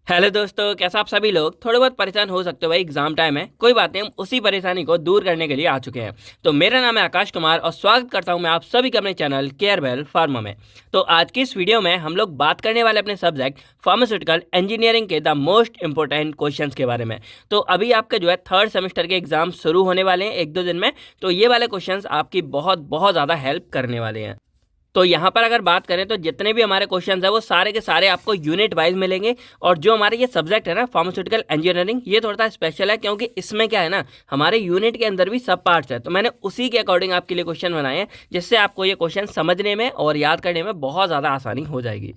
Hello दोस्तों, कैसा आप सभी लोग थोड़े बहुत परेशान हो सकते हो। भाई एग्जाम टाइम है, कोई बात नहीं, हम उसी परेशानी को दूर करने के लिए आ चुके हैं। तो मेरा नाम है आकाश कुमार और स्वागत करता हूं मैं आप सभी के अपने चैनल केयरवेल फार्मा में। तो आज की इस वीडियो में हम लोग बात करने वाले अपने सब्जेक्ट फार्मास्यूटिकल इंजीनियरिंग के द मोस्ट इंपॉर्टेंट क्वेश्चंस के बारे में। तो अभी आपके जो है थर्ड सेमेस्टर के एग्जाम शुरू होने वाले हैं एक दो दिन में। तो ये वाले क्वेश्चन आपकी बहुत बहुत ज़्यादा हेल्प करने वाले हैं। तो यहाँ पर अगर बात करें तो जितने भी हमारे क्वेश्चंस हैं वो सारे के सारे आपको यूनिट वाइज मिलेंगे। और जो हमारे ये सब्जेक्ट है ना फार्मास्यूटिकल इंजीनियरिंग, ये थोड़ा सा स्पेशल है क्योंकि इसमें क्या है ना, हमारे यूनिट के अंदर भी सब पार्ट्स है। तो मैंने उसी के अकॉर्डिंग आपके लिए क्वेश्चन बनाए हैं जिससे आपको ये क्वेश्चन समझने में और याद करने में बहुत ज़्यादा आसानी हो जाएगी।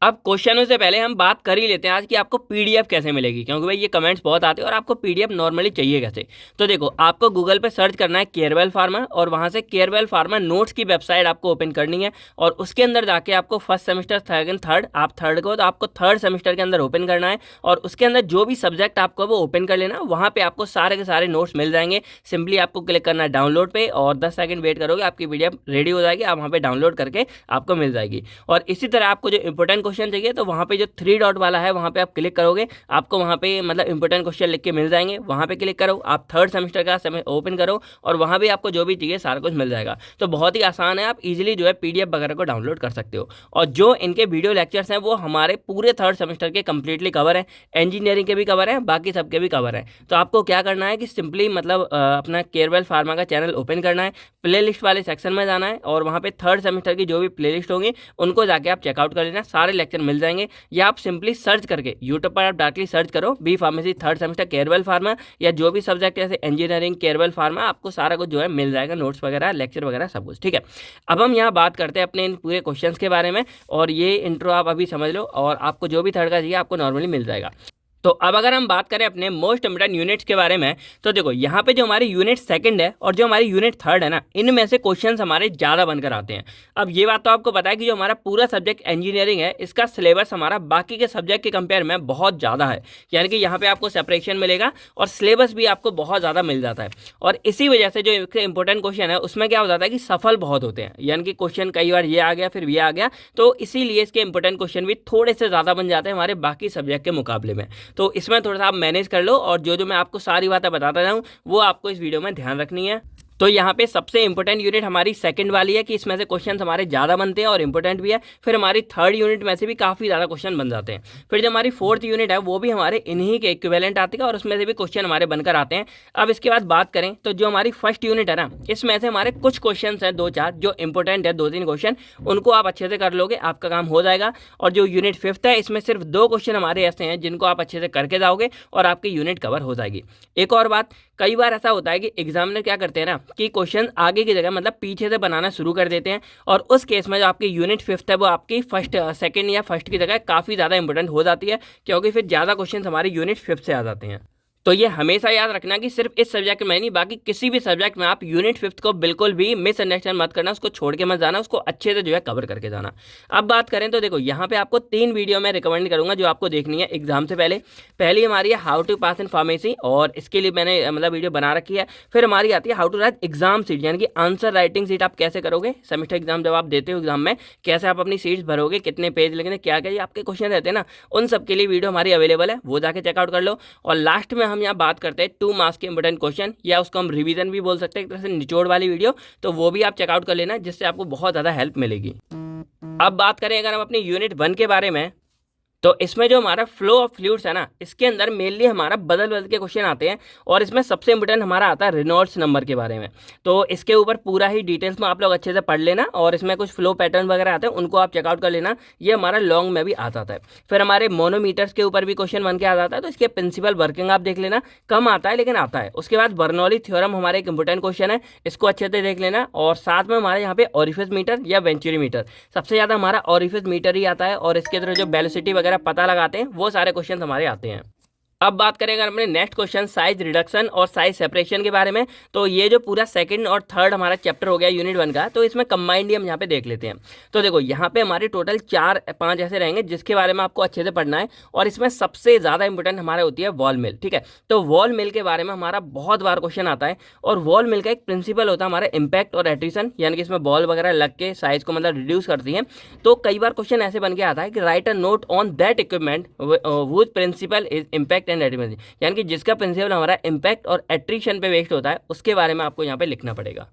अब क्वेश्चनों से पहले हम बात कर ही लेते हैं आज कि आपको पीडीएफ कैसे मिलेगी, क्योंकि भाई ये कमेंट्स बहुत आते हैं और आपको पीडीएफ नॉर्मली चाहिए कैसे। तो देखो, आपको गूगल पे सर्च करना है केयरवेल फार्मा और वहाँ से केयरवेल फार्मा नोट्स की वेबसाइट आपको ओपन करनी है। और उसके अंदर जाके आपको फर्स्ट सेमेस्टर सेकंड थर्ड, आप थर्ड को तो आपको थर्ड सेमेस्टर के अंदर ओपन करना है। और उसके अंदर जो भी सब्जेक्ट आपको वो ओपन कर लेना, वहाँ पे आपको सारे के सारे नोट्स मिल जाएंगे। सिंपली आपको क्लिक करना है डाउनलोड पे और 10 सेकंड वेट करोगे, आपकी पीडीएफ रेडी हो जाएगी, आप वहाँ पे डाउनलोड करके आपको मिल जाएगी। और इसी तरह आपको जो इंपॉर्टेंट क्वेश्चन चाहिए तो वहाँ पे जो 3 डॉट वाला है वहाँ पे आप क्लिक करोगे, आपको वहाँ पे मतलब इंपॉर्टेंट क्वेश्चन लिख के मिल जाएंगे। वहाँ पे क्लिक करो, आप थर्ड सेमेस्टर का समय ओपन करो और वहाँ भी आपको जो भी चाहिए सारा कुछ मिल जाएगा। तो बहुत ही आसान है, आप इजीली जो है पीडीएफ वगैरह को डाउनलोड कर सकते हो। और जो इनके वीडियो लेक्चर्स हैं वो हमारे पूरे थर्ड सेमेस्टर के कंप्लीटली कवर है, इंजीनियरिंग के भी कवर है, बाकी सबके भी कवर है। तो आपको क्या करना है कि सिंपली मतलब अपना केयरवेल फार्मा का चैनल ओपन करना है, प्ले लिस्ट वाले सेक्शन में जाना है और वहाँ पे थर्ड सेमेस्टर की जो भी प्ले लिस्ट होंगी उनको जाके आप चेकआउट कर लेना, सारे लेक्चर मिल जाएंगे। या आप सिंपली सर्च करके यूट्यूब पर आप डायरेक्टली सर्च करो B pharmacy third semester Carewell Pharma, या जो भी सब्जेक्ट है जैसे इंजीनियरिंग केयरवेल फार्मा, आपको सारा कुछ जो है मिल जाएगा, नोट्स वगैरह लेक्चर वगैरह सब कुछ। ठीक है, अब हम यहाँ बात करते हैं अपने इन पूरे क्वेश्चंस के बारे में। और ये इंट्रो आप अभी समझ लो और आपको जो भी थर्ड का चाहिए आपको नॉर्मली मिल जाएगा। तो अब अगर हम बात करें अपने मोस्ट इंपोर्टेंट यूनिट्स के बारे में, तो देखो यहाँ पे जो हमारी यूनिट सेकंड है और जो हमारी यूनिट थर्ड है ना, इनमें से क्वेश्चंस हमारे ज़्यादा बनकर आते हैं। अब ये बात तो आपको पता है कि जो हमारा पूरा सब्जेक्ट इंजीनियरिंग है, इसका सिलेबस हमारा बाकी के सब्जेक्ट के कंपेयर में बहुत ज़्यादा है। यानी कि यहाँ पे आपको सेपरेशन मिलेगा और सिलेबस भी आपको बहुत ज़्यादा मिल जाता है। और इसी वजह से जो इंपॉर्टेंट क्वेश्चन है उसमें क्या हो जाता है कि सफल बहुत होते हैं, यानी कि क्वेश्चन कई बार ये आ गया फिर ये आ गया, तो इसीलिए इसके इंपॉर्टेंट क्वेश्चन भी थोड़े से ज़्यादा बन जाते हैं हमारे बाकी सब्जेक्ट के मुकाबले में। तो इसमें थोड़ा सा आप मैनेज कर लो और जो जो मैं आपको सारी बातें बताता जाऊँ वो आपको इस वीडियो में ध्यान रखनी है। तो यहाँ पे सबसे इंपॉर्टेंट यूनिट हमारी सेकंड वाली है कि इसमें से क्वेश्चन हमारे ज़्यादा बनते हैं और इंपॉर्टेंट भी है। फिर हमारी थर्ड यूनिट में से भी काफ़ी ज़्यादा क्वेश्चन बन जाते हैं। फिर जो हमारी फोर्थ यूनिट है वो भी हमारे इन्हीं के इक्विवेलेंट आती है और उसमें से भी क्वेश्चन हमारे बनकर आते हैं। अब इसके बाद बात करें तो जो हमारी फर्स्ट यूनिट है ना, इसमें से हमारे कुछ क्वेश्चन हैं दो चार जो इंपॉर्टेंट है, दो तीन क्वेश्चन, उनको आप अच्छे से कर लोगे, आपका काम हो जाएगा। और जो यूनिट फिफ्थ है इसमें सिर्फ 2 क्वेश्चन हमारे ऐसे हैं जिनको आप अच्छे से करके जाओगे और आपकी यूनिट कवर हो जाएगी। एक और बात, कई बार ऐसा होता है कि एग्जामिनर क्या करते हैं ना कि क्वेश्चन आगे की जगह मतलब पीछे से बनाना शुरू कर देते हैं। और उस केस में जो आपकी यूनिट फिफ्थ है वो आपकी फर्स्ट सेकंड या फर्स्ट की जगह काफ़ी ज़्यादा इंपॉर्टेंट हो जाती है, क्योंकि फिर ज़्यादा क्वेश्चन हमारी यूनिट फिफ्थ से आ जाते हैं। तो ये हमेशा याद रखना कि सिर्फ इस सब्जेक्ट में नहीं, बाकी किसी भी सब्जेक्ट में आप यूनिट फिफ्थ को बिल्कुल भी मिसअंडरस्टैंड मत करना, उसको छोड़ के मत जाना, उसको अच्छे से जो है कवर करके जाना। अब बात करें तो देखो यहाँ पे आपको 3 वीडियो मैं रिकमेंड करूंगा जो आपको देखनी है एग्जाम से पहले। पहली हमारी है how to pass in pharmacy और इसके लिए मैंने मतलब वीडियो बना रखी है। फिर हमारी आती है how to write exam sheet, यानी कि आंसर राइटिंग सीट आप कैसे करोगे सेमेस्टर एग्जाम जब आप देते हो, एग्जाम में कैसे आप अपनी सीट्स भरोगे, कितने पेज लगेंगे, क्या क्या आपके क्वेश्चन रहते हैं ना, उन सब के लिए वीडियो हमारी अवेलेबल है, वो जाके चेकआउट कर लो। और लास्ट में हम यहाँ बात करते हैं 2 मार्क्स के इंपॉर्टेंट क्वेश्चन, या उसको हम रिवीजन भी बोल सकते हैं, एक तरह से निचोड़ वाली वीडियो, तो वो भी आप चेकआउट कर लेना जिससे आपको बहुत ज़्यादा हेल्प मिलेगी। अब बात करें अगर हम अपनी यूनिट 1 के बारे में, तो इसमें जो हमारा फ्लो ऑफ फ्लूइड्स है ना, इसके अंदर मेनली हमारा बदल बदल के क्वेश्चन आते हैं और इसमें सबसे इंपॉर्टेंट हमारा आता है रेनॉल्ड्स नंबर के बारे में। तो इसके ऊपर पूरा ही डिटेल्स में आप लोग अच्छे से पढ़ लेना और इसमें कुछ फ्लो पैटर्न वगैरह आते हैं उनको आप चेकआउट कर लेना, ये हमारा लॉन्ग में भी आ जाता है। फिर हमारे मोनोमीटर्स के ऊपर भी क्वेश्चन बन के आ जाता है, तो इसके प्रिंसिपल वर्किंग आप देख लेना, कम आता है लेकिन आता है। उसके बाद बर्नौली थ्योरम हमारा एक इंपॉर्टेंट क्वेश्चन है, इसको अच्छे से देख लेना। और साथ में हमारे यहाँ पे ऑरिफिस मीटर या वेंचुरी मीटर, सबसे ज़्यादा हमारा ऑरिफिस मीटर ही आता है और इसके अंदर जो वेलोसिटी वगैरह पता लगाते हैं वो सारे क्वेश्चन हमारे आते हैं। अब बात करें अगर अपने नेक्स्ट क्वेश्चन साइज रिडक्शन और साइज सेपरेशन के बारे में, तो ये जो पूरा सेकंड और थर्ड हमारा चैप्टर हो गया यूनिट 1 का, तो इसमें कंबाइंड हम यहाँ पे देख लेते हैं। तो देखो यहाँ पे हमारे टोटल 4-5 ऐसे रहेंगे जिसके बारे में आपको अच्छे से पढ़ना है, और इसमें सबसे ज़्यादा इंपॉर्टेंट हमारा होती है वॉल मिल। ठीक है, तो वॉल मिल के बारे में हमारा बहुत बार क्वेश्चन आता है, और वॉल मिल का एक प्रिंसिपल होता है हमारा इम्पैक्ट और एट्रीशन, यानी कि इसमें बॉल वगैरह लग के साइज को मतलब रिड्यूस करती है। तो कई बार क्वेश्चन ऐसे बन के आता है कि write a note on that equipment which principle is impact and attrition, यानी कि जिसका प्रिंसिपल हमारा इम्पैक्ट और एट्रीशन पे बेस्ड होता है, उसके बारे में आपको यहाँ पे लिखना पड़ेगा।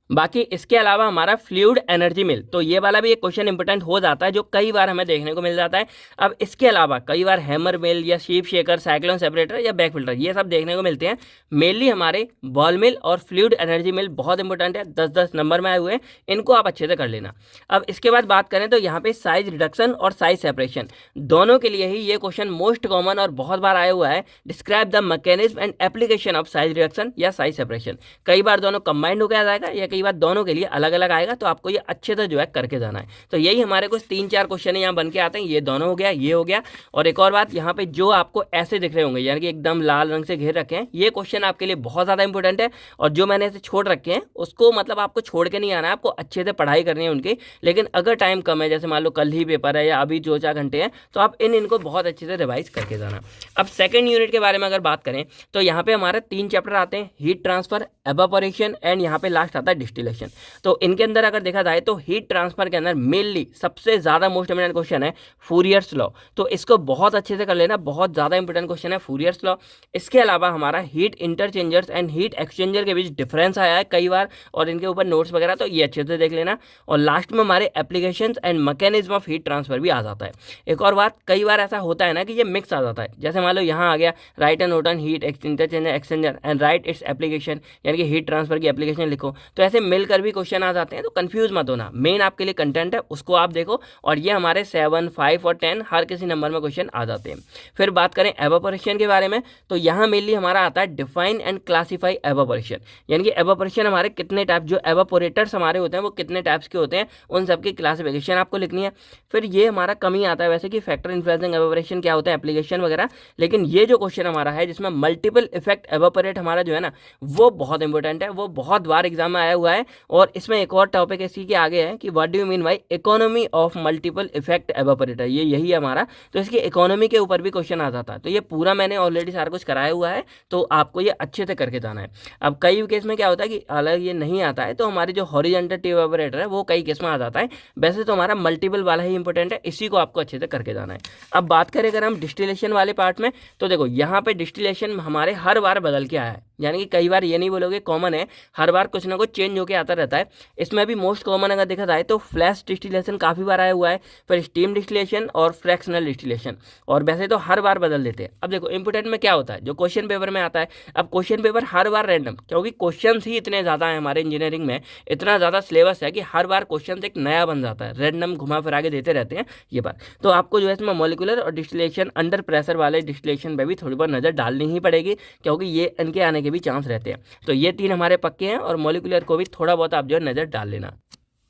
बाकी इसके अलावा हमारा फ्लूइड एनर्जी मिल, तो ये वाला भी एक क्वेश्चन इंपॉर्टेंट हो जाता है जो कई बार हमें देखने को मिल जाता है। अब इसके अलावा कई बार हैमर मिल या शीप शेकर, साइक्लोन सेपरेटर या बैक फिल्टर, ये सब देखने को मिलते हैं। मेनली हमारे बॉल मिल और फ्लूइड एनर्जी मिल बहुत इंपॉर्टेंट है, 10-10 नंबर में आए हुए हैं, इनको आप अच्छे से कर लेना। अब इसके बाद बात करें तो यहाँ पे साइज रिडक्शन और साइज सेपरेशन दोनों के लिए ही ये क्वेश्चन मोस्ट कॉमन और बहुत बार आया हुआ है। Describe the mechanism and application of size reduction या साइज सेपरेशन। कई बार दोनों कंबाइंड होकर आ जाएगा या कई बार दोनों के लिए अलग अलग आएगा, तो आपको ये अच्छे से जो है करके जाना है। तो यही हमारे कुछ 3-4 क्वेश्चन यहाँ बन के आते हैं। ये दोनों हो गया, ये हो गया, और एक और बात यहाँ पे जो आपको ऐसे दिख रहे होंगे, यानी कि एकदम लाल रंग से घेर रखे हैं, ये क्वेश्चन आपके लिए बहुत ज़्यादा इंपॉर्टेंट है। और जो मैंने ऐसे छोड़ रखे हैं उसको मतलब आपको छोड़ के नहीं आना है, आपको अच्छे से पढ़ाई करनी है उनकी। लेकिन अगर टाइम कम है, जैसे मान लो कल ही पेपर है या अभी 2-4 घंटे हैं, तो आप इनको बहुत अच्छे से रिवाइज करके जाना। अब सेकेंड यूनिट के बारे में अगर बात करें तो यहाँ पे हमारे 3 चैप्टर आते हैं, हीट ट्रांसफर, एवापोरेशन एंड यहाँ पे लास्ट आता है डिस्टिलेशन। तो इनके अंदर अगर देखा जाए तो हीट ट्रांसफर के अंदर मेनली सबसे ज़्यादा मोस्ट इंपोर्टेंट क्वेश्चन है फूरियर्स लॉ, तो इसको बहुत अच्छे से कर लेना, बहुत ज़्यादा इंपोर्टेंट क्वेश्चन है फूरियर्स लॉ। इसके अलावा हमारा हीट इंटरचेंजर्स एंड हीट एक्सचेंजर के बीच डिफरेंस आया है कई बार, और इनके ऊपर नोट्स वगैरह, तो ये अच्छे से देख लेना। और लास्ट में हमारे applications and mechanism of heat transfer भी आ जाता है। एक और बात, कई बार ऐसा होता है ना कि ये मिक्स आ जाता है, जैसे मान लो यहाँ आ गया write and note on heat interchanger exchanger and write its application, यानी कि हीट ट्रांसफर की एप्लीकेशन लिखो। तो ऐसे मिलकर भी क्वेश्चन आ जाते हैं, तो कंफ्यूज मत होना, मेन आपके लिए कंटेंट है उसको आप देखो, और ये हमारे 7, 5 और 10 हर किसी नंबर में क्वेश्चन आ जाते हैं। फिर बात करें एवापोरेशन के बारे में, तो यहाँ मेनली हमारा आता है डिफाइन एंड क्लासीफाई एवापोरेशन, यानी कि एवापोरेशन हमारे कितने टाइप, जो एवापोरेटर्स हमारे होते हैं वो कितने टाइप्स के होते हैं, उन सबकी क्लासिफिकेशन आपको लिखनी है। फिर ये हमारा कम ही आता है वैसे कि फैक्टर इन्फ्लुएंसिंग एवापोरेशन क्या होता है, एप्लीकेशन वगैरह, लेकिन ये जो क्वेश्चन हमारा है जिसमें मल्टीपल इफेक्ट एवापोरेट हमारा जो है ना, वो बहुत इंपॉर्टेंट है, वो बहुत बार एग्जाम में आया हुआ है। और इसमें एक और टॉपिक इसी के आगे है कि what do you mean by economy of multiple effect evaporator, ये यही है हमारा। तो इसकी इकोनॉमी के ऊपर भी क्वेश्चन आ जाता है, तो ये पूरा मैंने ऑलरेडी सारा कुछ कराया हुआ है, तो आपको ये अच्छे से करके जाना है। अब कई केस में क्या होता है कि अलग ये नहीं आता है, तो हमारी जो हॉरिजॉन्टल ट्यूब एवापोरेटर है वो कई केस में आ जाता है। वैसे तो हमारा मल्टीपल वाला ही इंपॉर्टेंट है, इसी को आपको अच्छे से करके जाना है। अब बात करें अगर हम डिस्टिलेशन वाले पार्ट में, तो देखो यहाँ पे डिस्टिलेशन हमारे हर बार बदल के आया है, यानी कि कई बार ये नहीं बोलोगे कॉमन है, हर बार कुछ ना कुछ चेंज होकर आता रहता है। इसमें भी मोस्ट कॉमन अगर देखा जाए तो फ्लैश डिस्टिलेशन काफ़ी बार आया हुआ है, फिर स्टीम डिस्टिलेशन और फ्रैक्शनल डिस्टिलेशन, और वैसे तो हर बार बदल देते हैं। अब देखो इंपॉर्टेंट में क्या होता है, जो क्वेश्चन पेपर में आता है, अब क्वेश्चन पेपर हर बार रैंडम, क्योंकि क्वेश्चन ही इतने ज़्यादा हैं हमारे इंजीनियरिंग में, इतना ज़्यादा सिलेबस है कि हर बार क्वेश्चन एक नया बन जाता है, रैंडम घुमा फिरा के देते रहते हैं ये बार। तो आपको जो है इसमें मॉलिक्यूलर और डिस्टिलेशन अंडर प्रेशर वाले डिस्टिलेशन पर भी थोड़ी बहुत नज़र डालनी ही पड़ेगी, क्योंकि ये इनके आने के भी चांस रहते हैं। तो ये 3 हमारे पक्के हैं, और मॉलिक्यूलर को भी थोड़ा बहुत आप जो है नज़र डाल लेना।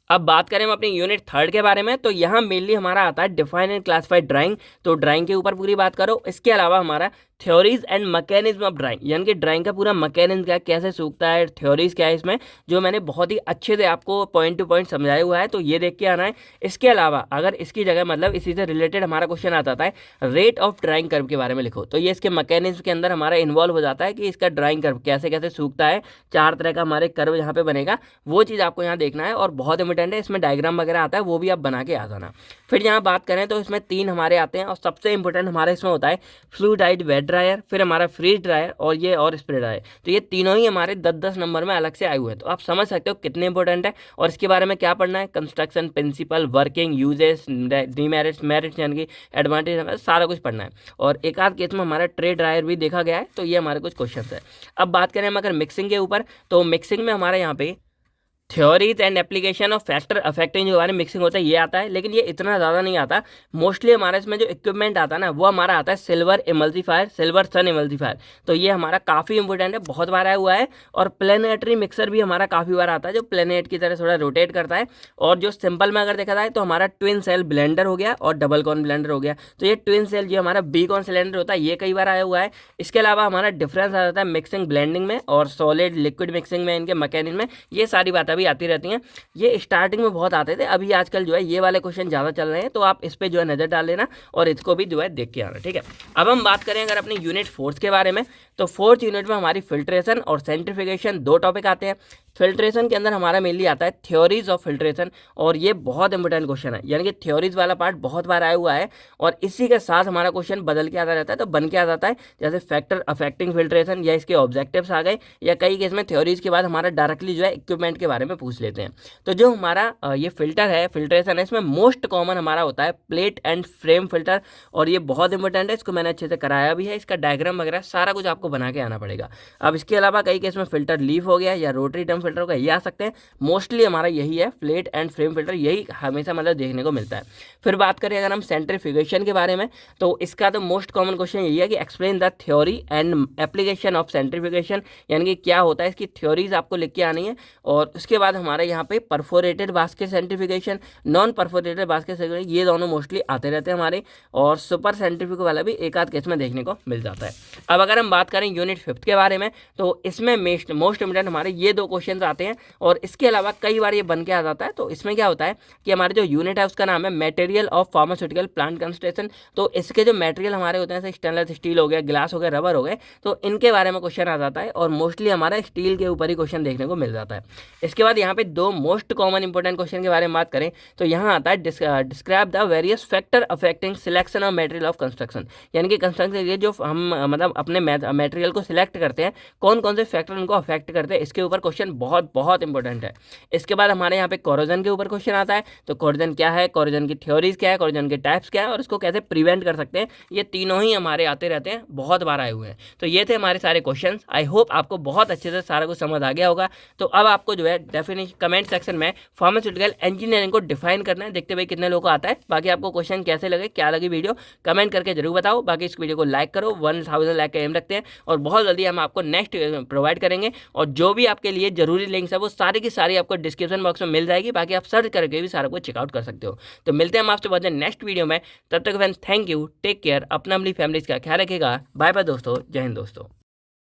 अब बात करें हम अपनी यूनिट 3 के बारे में, तो यहाँ मेनली हमारा आता है डिफाइन एंड क्लासिफाई ड्राइंग, तो ड्राइंग के ऊपर पूरी बात करो। इसके अलावा हमारा theories and mechanism of drawing, यानी कि ड्राइंग का पूरा मैकेनिज्म क्या है, कैसे सूखता है, थ्योरीज क्या है इसमें, जो मैंने बहुत ही अच्छे से आपको पॉइंट टू पॉइंट समझाया हुआ है, तो ये देख के आना है। इसके अलावा अगर इसकी जगह मतलब इसी से रिलेटेड हमारा क्वेश्चन आता है रेट ऑफ ड्राइंग कर्व के बारे में लिखो, तो ये इसके मैकेनिज्म के अंदर हमारा इन्वॉल्व हो जाता है कि इसका ड्राइंग कर्व कैसे कैसे सूखता है, 4 तरह का हमारे कर्व यहाँ पे बनेगा, वो चीज़ आपको यहाँ देखना है, और बहुत इंपॉर्टेंट है। इसमें डायग्राम वगैरह आता है, वो भी आप बना के आ जाना। फिर यहाँ बात करें तो इसमें 3 हमारे आते हैं, और सबसे इंपॉर्टेंट हमारा इसमें होता है फ्लूइडाइड वेट ड्रायर, फिर हमारा फ्रीज ड्रायर और ये और स्प्रे ड्रायर। तो ये तीनों ही हमारे 10-10 नंबर में अलग से आए हुए हैं, तो आप समझ सकते हो कितने इंपॉर्टेंट है। और इसके बारे में क्या पढ़ना है, construction principle, working, uses, demerits, merits, यानी कि एडवांटेज, सारा कुछ पढ़ना है। और एक आध केस में हमारा ट्रे ड्रायर भी देखा गया है, तो ये हमारे कुछ क्वेश्चन है। अब बात करें हम अगर मिक्सिंग के ऊपर, तो मिक्सिंग में हमारे यहाँ पे theories and application of factor affecting जो हमारे मिक्सिंग होता है ये आता है, लेकिन ये इतना ज़्यादा नहीं आता। मोस्टली हमारा इसमें जो इक्विपमेंट आता है ना वो हमारा आता है सिल्वर इमल्सीफायर, सिल्वर सन इमल्सीफायर। तो ये हमारा काफ़ी इंपॉर्टेंट है, बहुत बार आया हुआ है। और प्लेनेटरी मिक्सर भी हमारा काफ़ी बार आता है, जो प्लेनेट की तरह थोड़ा रोटेट करता है। और जो सिंपल में अगर देखा जाए तो हमारा ट्विन सेल ब्लेंडर हो गया और डबल कॉर्न ब्लेंडर हो गया। तो ये ट्विन सेल जो हमारा बी कॉर्न सिलेंडर होता है ये कई बार आया हुआ है। इसके अलावा हमारा डिफरेंस आ जाता है मिक्सिंग ब्लेंडिंग में और सॉलिड लिक्विड मिक्सिंग में, इनके मैकेनिज्म में। ये सारी बातें भी आती रहती हैं। ये स्टार्टिंग में बहुत आते थे, अभी आजकल जो है ये वाले क्वेश्चन ज़्यादा चल रहे हैं, तो आप इस पर जो है नज़र डाल लेना और इसको भी जो है देख के आना, ठीक है। अब हम बात करें अगर अपनी यूनिट 4 के बारे में, तो 4th यूनिट में हमारी फिल्ट्रेशन और सेंट्रीफिकेशन दो टॉपिक आते हैं। फिल्ट्रेशन के अंदर हमारा मेनली आता है थ्योरीज ऑफ फिल्ट्रेशन, और ये बहुत इंपॉर्टेंट क्वेश्चन है, यानी कि थ्योरीज वाला पार्ट बहुत बार आया हुआ है। और इसी के साथ हमारा क्वेश्चन बदल के आता रहता है, तो बन के आ जाता है जैसे फैक्टर अफेक्टिंग फिल्ट्रेशन, या इसके ऑब्जेक्टिव्स आ गए, या कई केस में थ्योरीज के बाद हमारा डायरेक्टली जो है इक्विपमेंट के बारे में पूछ लेते हैं। तो जो हमारा ये फिल्टर है, फिल्ट्रेशन है, इसमें मोस्ट कॉमन हमारा होता है प्लेट एंड फ्रेम फिल्टर, और ये बहुत इंपॉर्टेंट है। इसको मैंने अच्छे से कराया भी है, इसका डायग्राम वगैरह सारा कुछ आपको बना के आना पड़ेगा। अब इसके अलावा कई केस में फिल्टर लीफ हो गया या रोटरी ड्रम फिल्टर हो गया, ये आ सकते हैं। मोस्टली हमारा यही है, प्लेट एंड फ्रेम फिल्टर, यही हमेशा मतलब देखने को मिलता है। फिर बात करें अगर हम सेंट्रीफ्यूगेशन के बारे में, तो इसका तो मोस्ट कॉमन क्वेश्चन यही है कि explain the theory and application of centrifugation, यानी कि क्या होता है, इसकी थ्योरीज आपको लिख के आनी है। और उसके बाद हमारे यहाँ पे perforated basket centrifugation, non perforated basket centrifugation, ये दोनों मोस्टली आते रहते हैं हमारे। और सुपर सेंट्रीफ्यूग वाला भी एक आध केस में देखने को मिल जाता है। अब अगर हम बात करें यूनिट 5 के बारे में, तो इसमें मोस्ट इंपोर्टेंट हमारे ये दो क्वेश्चन आते हैं। और इसके अलावा कई बार ये बन के आ जाता है। तो इसमें क्या होता है कि हमारे जो यूनिट है उसका नाम है material of pharmaceutical plant concentration. तो इसके जो मटेरियल हमारे होते हैं, जैसे स्टेनलेस स्टील हो गया, ग्लास हो गया, रबर हो गए, तो इनके बारे में क्वेश्चन आ जाता है। और मोस्टली हमारा स्टील के ऊपर ही क्वेश्चन देखने को मिल जाता है। इसके बाद यहाँ पे दो मोस्ट कॉमन इंपॉर्टेंट क्वेश्चन के बारे में बात करें, तो यहाँ आता है describe the various factor affecting selection of material of construction, यानी कि कंस्ट्रक्शन के लिए जो हम मतलब अपने मटेरियल को सिलेक्ट करते हैं, कौन कौन से फैक्टर उनको अफेक्ट करते हैं, इसके ऊपर क्वेश्चन बहुत बहुत इंपॉर्टेंट है। इसके बाद हमारे यहाँ पे कोरोजन के ऊपर क्वेश्चन आता है। तो कोरोजन क्या है, कोरोजन की थ्योरीज क्या है, कोरोजन के टाइप्स क्या है, और इसको कैसे प्रिवेंट कर सकते हैं, ये तीनों ही हमारे आते रहते हैं, बहुत बार आए हुए हैं। तो ये थे हमारे सारे क्वेश्चन। आई होप आपको बहुत अच्छे से सारा कुछ समझ आ गया होगा। तो अब आपको जो है डेफिनेशन कमेंट सेक्शन में फार्मास्यूटिकल इंजीनियरिंग को डिफाइन करना है, देखते भाई कितने लोगों को आता है। बाकी आपको क्वेश्चन कैसे लगे, क्या लगी वीडियो, कमेंट करके जरूर बताओ। बाकी इस वीडियो को लाइक करो, 1000 लाइक का एम रखते हैं, और बहुत जल्दी हम आपको नेक्स्ट प्रोवाइड करेंगे। और जो भी आपके लिए जरूरी लिंक्स है वो सारी की सारी आपको डिस्क्रिप्शन बॉक्स में मिल जाएगी। बाकी आप सर्च करके भी सारा कुछ चेकआउट कर सकते हो। तो मिलते हैं हम आपसे बहुत नेक्स्ट वीडियो में। तब तक friends, thank you, take care, अपना अपनी फैमिली का ख्याल रखिएगा। बाय बाय दोस्तों, जय हिंद दोस्तों।